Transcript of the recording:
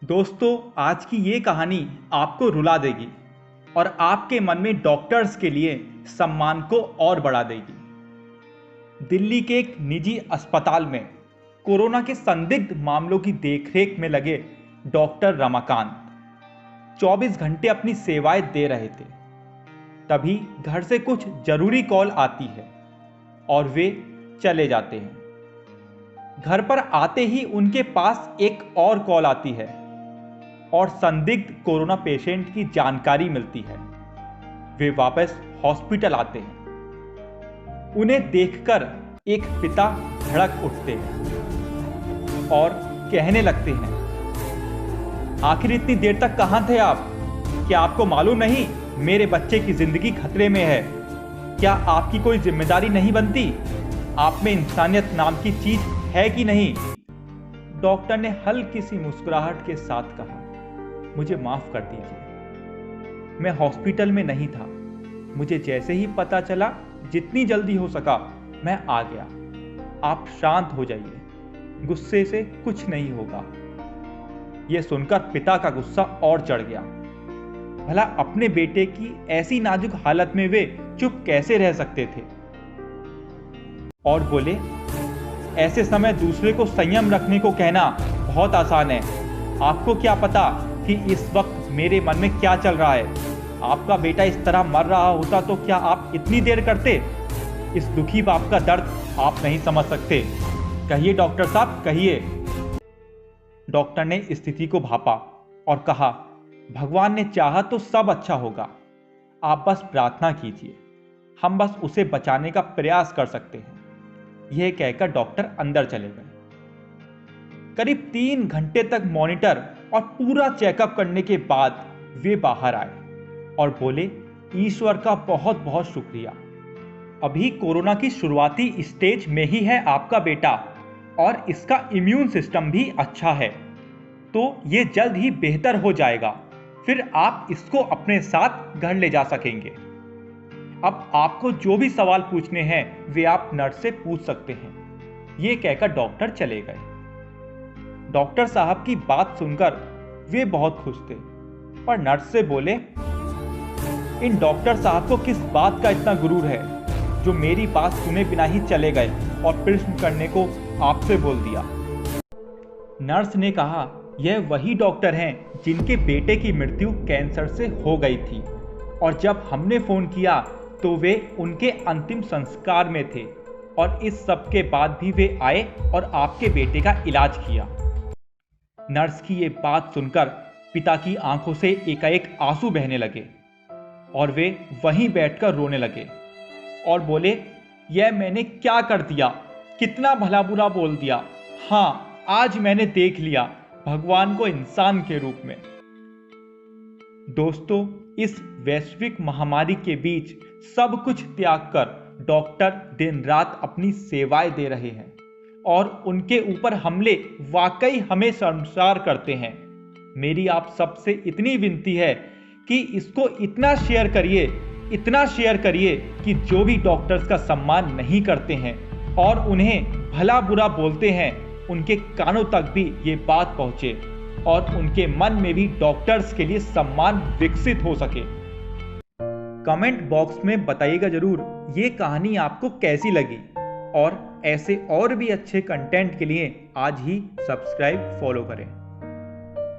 दोस्तों, आज की ये कहानी आपको रुला देगी और आपके मन में डॉक्टर्स के लिए सम्मान को और बढ़ा देगी। दिल्ली के एक निजी अस्पताल में कोरोना के संदिग्ध मामलों की देखरेख में लगे डॉक्टर रमाकांत 24 घंटे अपनी सेवाएं दे रहे थे। तभी घर से कुछ जरूरी कॉल आती है और वे चले जाते हैं। घर पर आते ही उनके पास एक और कॉल आती है और संदिग्ध कोरोना पेशेंट की जानकारी मिलती है। वे वापस हॉस्पिटल आते हैं। उन्हें देखकर एक पिता धड़क उठते हैं और कहने लगते हैं, आखिर इतनी देर तक कहां थे आप? क्या आपको मालूम नहीं मेरे बच्चे की जिंदगी खतरे में है? क्या आपकी कोई जिम्मेदारी नहीं बनती? आप में इंसानियत नाम की चीज है कि नहीं? डॉक्टर ने हल्की सी मुस्कुराहट के साथ कहा, मुझे माफ कर दीजिए, मैं हॉस्पिटल में नहीं था। मुझे जैसे ही पता चला, जितनी जल्दी हो सका मैं आ गया। आप शांत हो जाइए, गुस्से से कुछ नहीं होगा। यह सुनकर पिता का गुस्सा और चढ़ गया। भला अपने बेटे की ऐसी नाजुक हालत में वे चुप कैसे रह सकते थे? और बोले, ऐसे समय दूसरे को संयम रखने को कहना बहुत आसान है। आपको क्या पता कि इस वक्त मेरे मन में क्या चल रहा है? आपका बेटा इस तरह मर रहा होता तो क्या आप इतनी देर करते? इस दुखी बाप का दर्द आप नहीं समझ सकते। कहिए डॉक्टर साहब, कहिए। डॉक्टर ने स्थिति को भापा और कहा, भगवान ने चाहा तो सब अच्छा होगा। आप बस प्रार्थना कीजिए, हम बस उसे बचाने का प्रयास कर सकते हैं। यह कहकर डॉक्टर अंदर चले गए। करीब 3 घंटे तक मॉनिटर और पूरा चेकअप करने के बाद वे बाहर आए और बोले, ईश्वर का बहुत बहुत शुक्रिया। अभी कोरोना की शुरुआती स्टेज में ही है आपका बेटा और इसका इम्यून सिस्टम भी अच्छा है, तो ये जल्द ही बेहतर हो जाएगा। फिर आप इसको अपने साथ घर ले जा सकेंगे। अब आपको जो भी सवाल पूछने हैं वे आप नर्स से पूछ सकते हैं। ये कहकर डॉक्टर चले गए। डॉक्टर साहब की बात सुनकर वे बहुत खुश थे, पर नर्स से बोले, इन डॉक्टर साहब को किस बात का इतना गुरूर है जो मेरी बात सुने बिना ही चले गए और प्रश्न करने को आपसे बोल दिया। नर्स ने कहा, यह वही डॉक्टर हैं जिनके बेटे की मृत्यु कैंसर से हो गई थी और जब हमने फोन किया तो वे उनके अंतिम संस्कार में थे और इस सब के बाद भी वे आए और आपके बेटे का इलाज किया। नर्स की ये बात सुनकर पिता की आंखों से एकाएक आंसू बहने लगे और वे वहीं बैठकर रोने लगे और बोले, यह मैंने क्या कर दिया? कितना भला बुरा बोल दिया। हाँ, आज मैंने देख लिया भगवान को इंसान के रूप में। दोस्तों, इस वैश्विक महामारी के बीच सब कुछ त्याग कर डॉक्टर दिन रात अपनी सेवाएं दे रहे हैं और उनके ऊपर हमले वाकई हमें शर्मसार करते हैं। मेरी आप सबसे इतनी विनती है कि इसको इतना शेयर करिए कि जो भी डॉक्टर्स का सम्मान नहीं करते हैं और उन्हें भला बुरा बोलते हैं, उनके कानों तक भी ये बात पहुंचे और उनके मन में भी डॉक्टर्स के लिए सम्मान विकसित हो सके। कमेंट बॉक्स में बताइएगा जरूर ये कहानी आपको कैसी लगी और ऐसे और भी अच्छे कंटेंट के लिए आज ही सब्सक्राइब फॉलो करें।